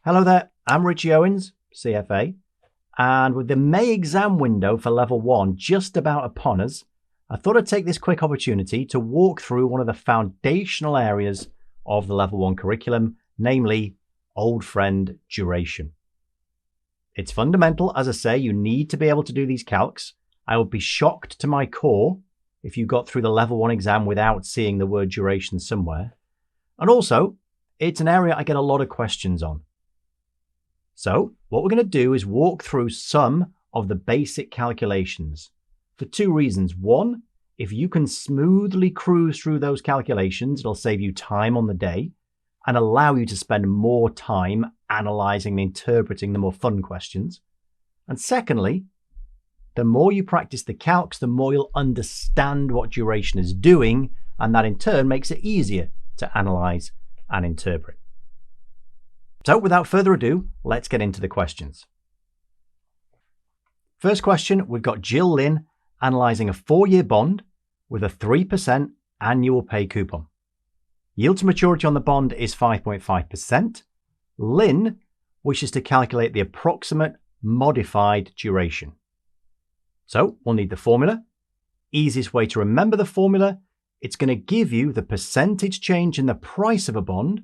Hello there, I'm Richie Owens, CFA, and with the May exam window for Level 1 just about upon us, I thought I'd take this quick opportunity to walk through one of the foundational areas of the Level 1 curriculum, namely old friend duration. It's fundamental, as I say, you need to be able to do these calcs. I would be shocked to my core if you got through the Level 1 exam without seeing the word duration somewhere. And also, it's an area I get a lot of questions on. So what we're going to do is walk through some of the basic calculations for two reasons. One, if you can smoothly cruise through those calculations, it'll save you time on the day and allow you to spend more time analyzing and interpreting the more fun questions. And secondly, the more you practice the calcs, the more you'll understand what duration is doing, and that in turn makes it easier to analyze and interpret. So without further ado, let's get into the questions. First question, we've got Jill Lynn analysing a 4-year bond with a 3% annual pay coupon. Yield to maturity on the bond is 5.5%. Lynn wishes to calculate the approximate modified duration. So we'll need the formula. Easiest way to remember the formula, it's going to give you the percentage change in the price of a bond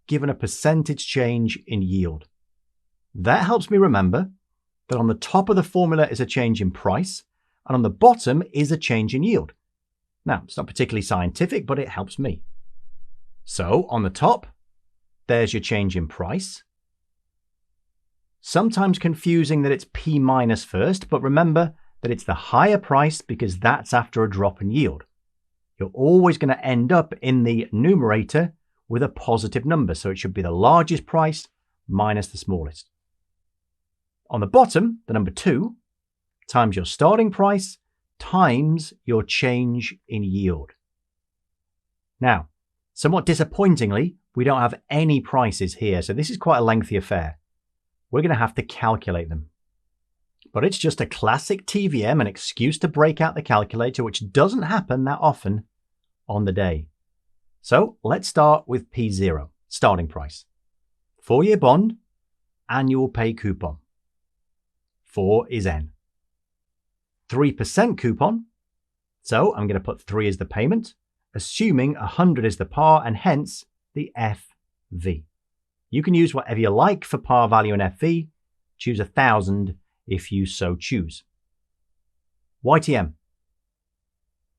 given a percentage change in yield. That helps me remember that on the top of the formula is a change in price, and on the bottom is a change in yield. Now, it's not particularly scientific, but it helps me. So on the top, there's your change in price. Sometimes confusing that it's P minus first, but remember that it's the higher price because that's after a drop in yield. You're always going to end up in the numerator with a positive number, so it should be the largest price minus the smallest. On the bottom, the number 2, times your starting price times your change in yield. Now, somewhat disappointingly, we don't have any prices here, so this is quite a lengthy affair. We're going to have to calculate them. But it's just a classic TVM, an excuse to break out the calculator, which doesn't happen that often on the day. So let's start with P0, starting price. 4-year bond, annual pay coupon. 4 is N. 3% coupon, so I'm going to put 3 as the payment, assuming 100 is the par and hence the FV. You can use whatever you like for par value and FV. Choose 1,000 if you so choose. YTM.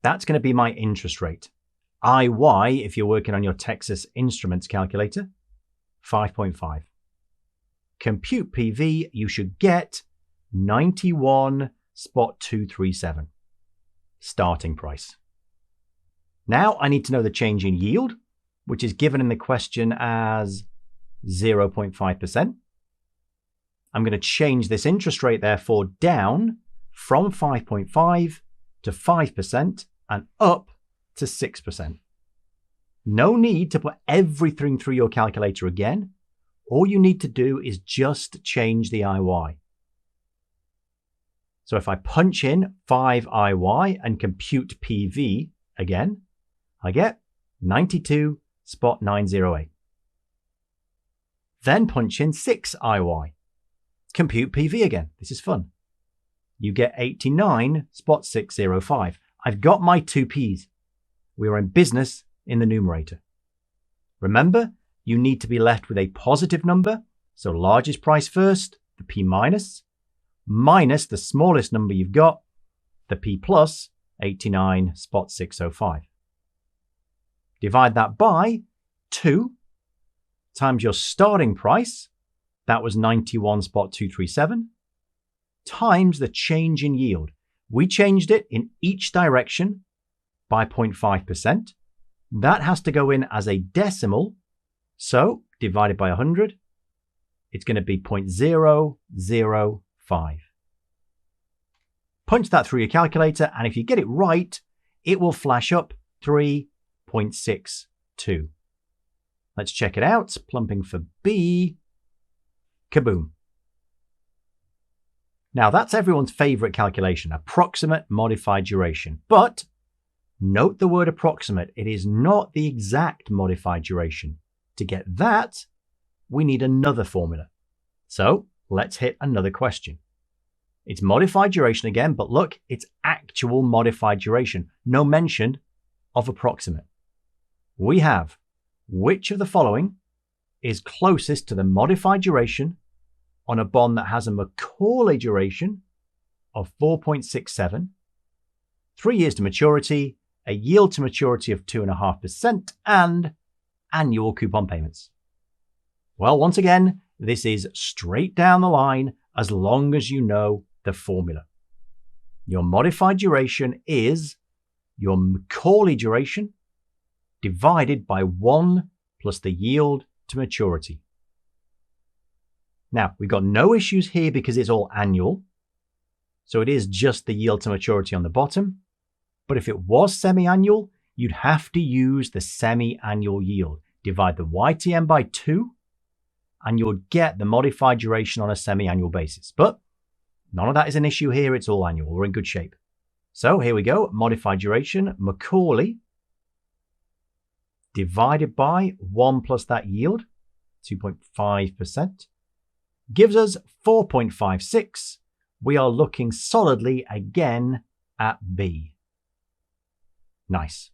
That's going to be my interest rate. IY, if you're working on your Texas Instruments calculator, 5.5. Compute PV, you should get 91.237. Starting price. Now I need to know the change in yield, which is given in the question as 0.5%. I'm going to change this interest rate, therefore, down from 5.5 to 5% and up to 6%. No need to put everything through your calculator again. All you need to do is just change the IY. So if I punch in 5IY and compute PV again, I get 92.908. Then punch in 6IY. Compute PV again. This is fun. You get 89.605. I've got my 2 P's. We are in business in the numerator. Remember, you need to be left with a positive number. So largest price first, the P minus the smallest number you've got, the P plus, 89.605. Divide that by 2 times your starting price, that was 91.237, times the change in yield. We changed it in each direction by 0.5%. That has to go in as a decimal, so divided by 100, it's going to be 0.005. Punch that through your calculator, and if you get it right, it will flash up 3.62. Let's check it out. Plumping for B. Kaboom. Now that's everyone's favorite calculation, approximate modified duration. But note the word approximate. It is not the exact modified duration. To get that, we need another formula. So let's hit another question. It's modified duration again, but look, it's actual modified duration. No mention of approximate. We have which of the following is closest to the modified duration on a bond that has a Macaulay duration of 4.67, 3 years to maturity, a yield to maturity of 2.5%, and annual coupon payments. Well, once again, this is straight down the line as long as you know the formula. Your modified duration is your Macaulay duration divided by 1 plus the yield to maturity. Now, we've got no issues here because it's all annual. So it is just the yield to maturity on the bottom. But if it was semi-annual, you'd have to use the semi-annual yield. Divide the YTM by 2, and you'll get the modified duration on a semi-annual basis. But none of that is an issue here. It's all annual. We're in good shape. So here we go. Modified duration, Macaulay, divided by 1 plus that yield, 2.5%, gives us 4.56. We are looking solidly again at B. Nice.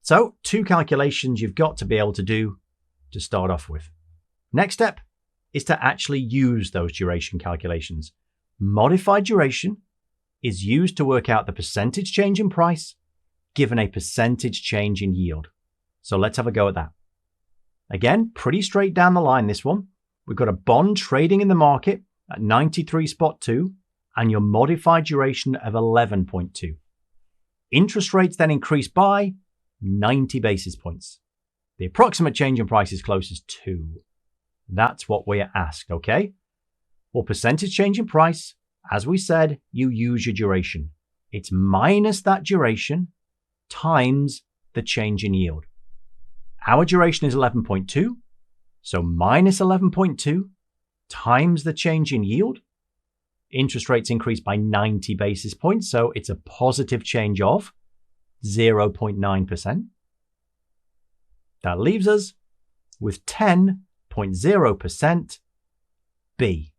So 2 calculations you've got to be able to do to start off with. Next step is to actually use those duration calculations. Modified duration is used to work out the percentage change in price given a percentage change in yield. So let's have a go at that. Again, pretty straight down the line, this one. We've got a bond trading in the market at 93.2 and your modified duration of 11.2. Interest rates then increase by 90 basis points. The approximate change in price is closest to. That's what we're asked, okay? For percentage change in price, as we said, you use your duration. It's minus that duration times the change in yield. Our duration is 11.2, so minus 11.2 times the change in yield. Interest rates increase by 90 basis points, so it's a positive change of 0.9%. That leaves us with 10.0% B.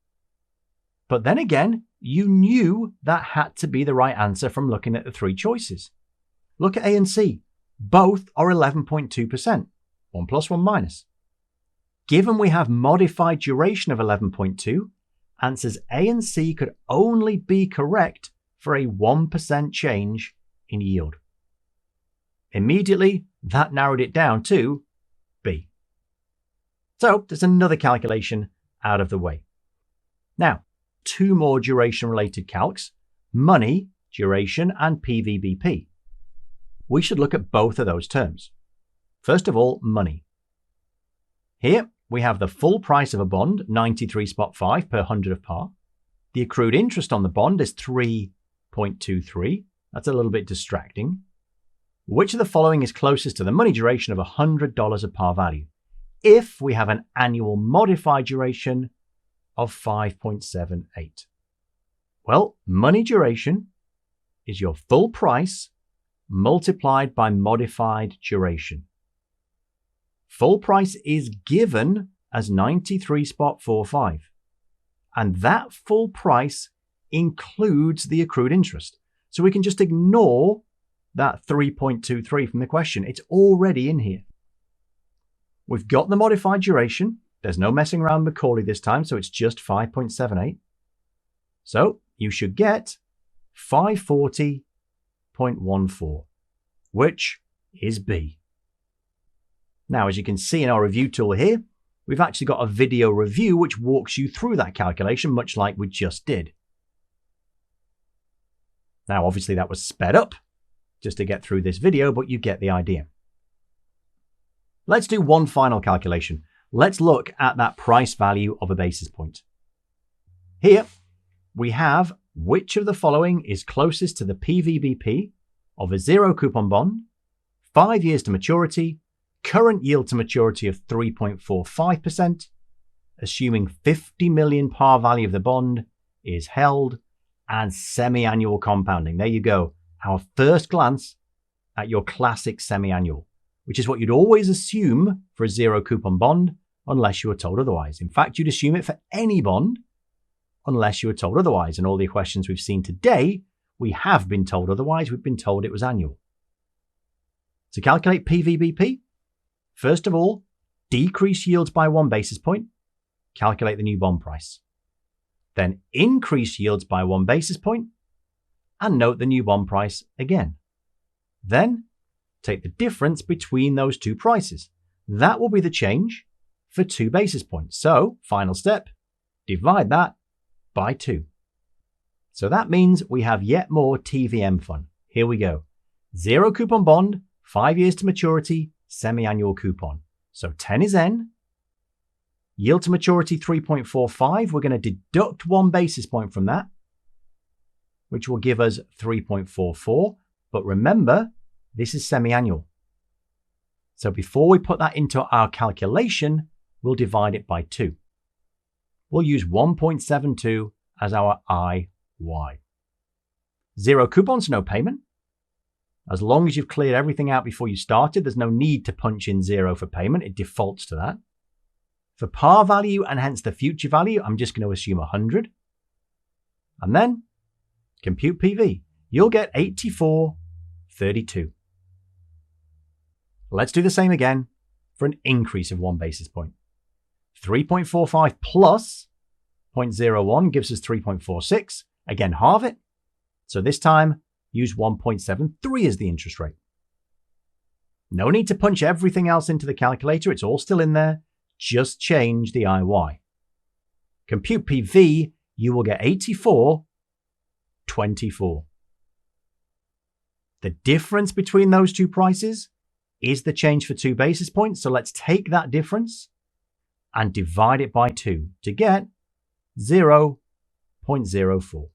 But then again, you knew that had to be the right answer from looking at the 3 choices. Look at A and C. Both are 11.2%. 1 plus 1 minus. Given we have modified duration of 11.2, answers A and C could only be correct for a 1% change in yield. Immediately, that narrowed it down to B. So there's another calculation out of the way. Now, 2 more duration-related calcs, money, duration, and Pvbp. We should look at both of those terms. First of all, money. Here, we have the full price of a bond, 93.5 per 100 of par. The accrued interest on the bond is 3.23. That's a little bit distracting. Which of the following is closest to the money duration of $100 of par value? If we have an annual modified duration of 5.78. Well, money duration is your full price multiplied by modified duration. Full price is given as 93.45. And that full price includes the accrued interest. So we can just ignore that 3.23 from the question. It's already in here. We've got the modified duration. There's no messing around with Macaulay this time, so it's just 5.78. So you should get 540.14, which is B. Now, as you can see in our review tool here, we've actually got a video review which walks you through that calculation, much like we just did. Now, obviously that was sped up just to get through this video, but you get the idea. Let's do one final calculation. Let's look at that price value of a basis point. Here, we have which of the following is closest to the Pvbp of a 0 coupon bond, 5 years to maturity, current yield to maturity of 3.45%, assuming 50 million par value of the bond is held, and semi-annual compounding. There you go. Our first glance at your classic semi-annual, which is what you'd always assume for a 0 coupon bond unless you were told otherwise. In fact, you'd assume it for any bond unless you were told otherwise. And all the questions we've seen today, we have been told otherwise. We've been told it was annual. To calculate Pvbp, first of all, decrease yields by 1 basis point, calculate the new bond price. Then increase yields by 1 basis point, and note the new bond price again. Then take the difference between those two prices. That will be the change for 2 basis points. So, final step, divide that by 2. So that means we have yet more TVM fun. Here we go. 0 coupon bond, 5 years to maturity, semi-annual coupon. So 10 is N. Yield to maturity 3.45. We're going to deduct 1 basis point from that, which will give us 3.44. But remember, this is semi-annual. So before we put that into our calculation, we'll divide it by 2. We'll use 1.72 as our IY. 0 coupons, no payment. As long as you've cleared everything out before you started, there's no need to punch in 0 for payment. It defaults to that. For par value and hence the future value, I'm just going to assume 100. And then compute PV. You'll get 84.32. Let's do the same again for an increase of 1 basis point. 3.45 plus 0.01 gives us 3.46. Again, halve it. So this time, use 1.73 as the interest rate. No need to punch everything else into the calculator. It's all still in there. Just change the IY. Compute PV, you will get 84.24. The difference between those two prices is the change for 2 basis points. So let's take that difference and divide it by 2 to get 0.04.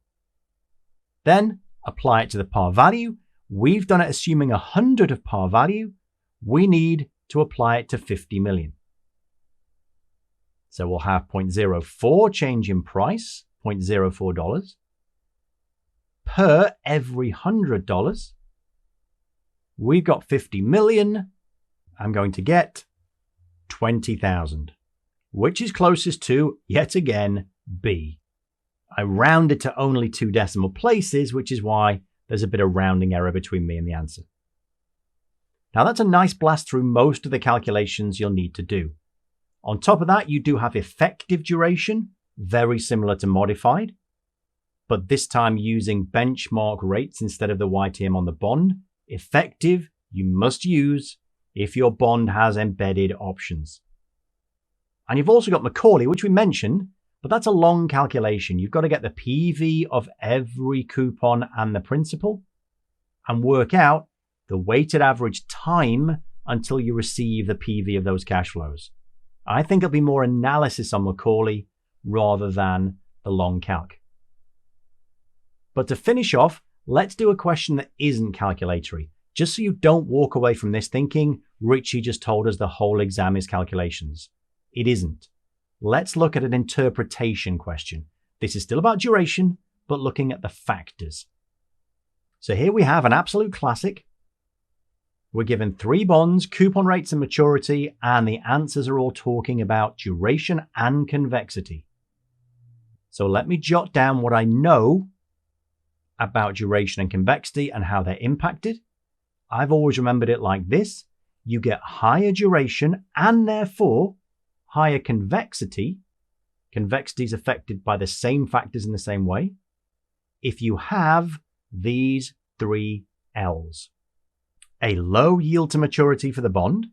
Then apply it to the par value. We've done it assuming 100 of par value. We need to apply it to 50 million. So we'll have 0.04 change in price, $0.04 per every $100. We've got 50 million. I'm going to get 20,000, which is closest to, yet again, B. I rounded to only 2 decimal places, which is why there's a bit of rounding error between me and the answer. Now that's a nice blast through most of the calculations you'll need to do. On top of that, you do have effective duration, very similar to modified, but this time using benchmark rates instead of the YTM on the bond. Effective, you must use if your bond has embedded options. And you've also got Macaulay, which we mentioned, but that's a long calculation. You've got to get the PV of every coupon and the principal and work out the weighted average time until you receive the PV of those cash flows. I think it'll be more analysis on Macaulay rather than the long calc. But to finish off, let's do a question that isn't calculatory, just so you don't walk away from this thinking Richie just told us the whole exam is calculations. It isn't. Let's look at an interpretation question. This is still about duration, but looking at the factors. So here we have an absolute classic. We're given 3 bonds, coupon rates and maturity, and the answers are all talking about duration and convexity. So let me jot down what I know about duration and convexity and how they're impacted. I've always remembered it like this. You get higher duration and therefore higher convexity. Convexity is affected by the same factors in the same way if you have these 3 L's. A low yield to maturity for the bond.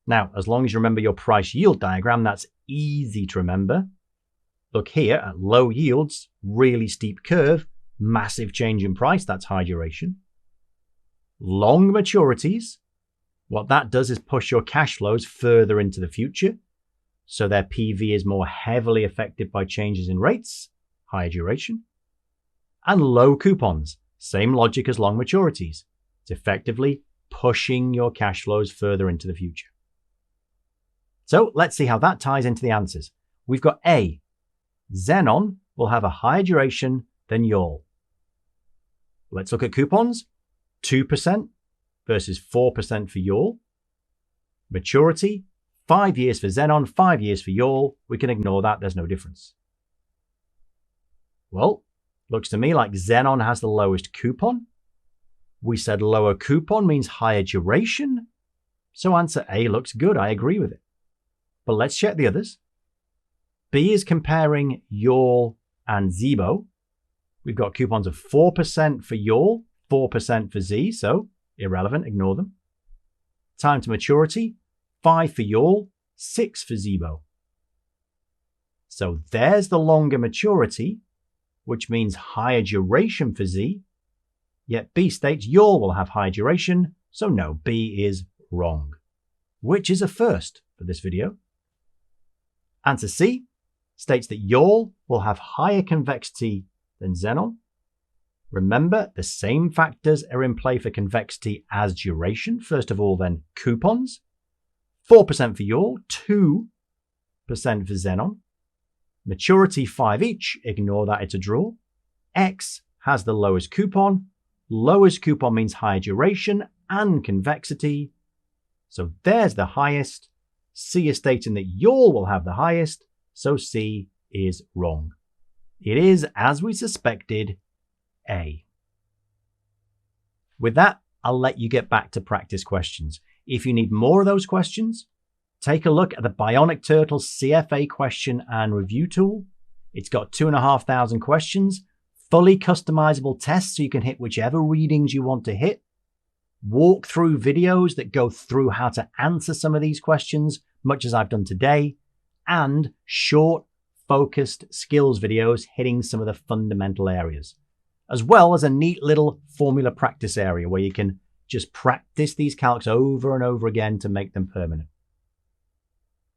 Now, as long as you remember your price yield diagram, that's easy to remember. Look here at low yields, really steep curve, massive change in price, that's high duration. Long maturities, what that does is push your cash flows further into the future, so their PV is more heavily affected by changes in rates, higher duration. And low coupons, same logic as long maturities. It's effectively pushing your cash flows further into the future. So let's see how that ties into the answers. We've got A. Xenon will have a higher duration than YOL. Let's look at coupons. 2% versus 4% for YOL. Maturity, 5 years for xenon, 5 years for yawl. We can ignore that, there's no difference. Well, looks to me like xenon has the lowest coupon. We said lower coupon means higher duration. So answer A looks good, I agree with it. But let's check the others. B is comparing yawl and ZIBO. We've got coupons of 4% for yawl, 4% for Z, so irrelevant, ignore them. Time to maturity, 5 for yawl, 6 for ZIBO. So there's the longer maturity, which means higher duration for Z. Yet B states yawl will have higher duration, so no, B is wrong. Which is a first for this video. Answer C states that yawl will have higher convexity than xenon. Remember, the same factors are in play for convexity as duration. First of all, then coupons. 4% for yawl, 2% for xenon. Maturity 5 each, ignore that, it's a draw. X has the lowest coupon. Lowest coupon means higher duration and convexity. So there's the highest. C is stating that yawl will have the highest, so C is wrong. It is, as we suspected, A. With that, I'll let you get back to practice questions. If you need more of those questions, take a look at the Bionic Turtle CFA question and review tool. It's got 2,500 questions, fully customizable tests so you can hit whichever readings you want to hit. Walk through videos that go through how to answer some of these questions, much as I've done today, and short, focused skills videos hitting some of the fundamental areas, as well as a neat little formula practice area where you can just practice these calcs over and over again to make them permanent.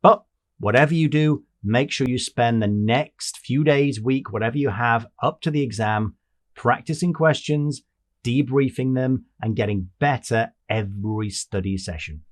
But whatever you do, make sure you spend the next few days, week, whatever you have up to the exam, practicing questions, debriefing them, and getting better every study session.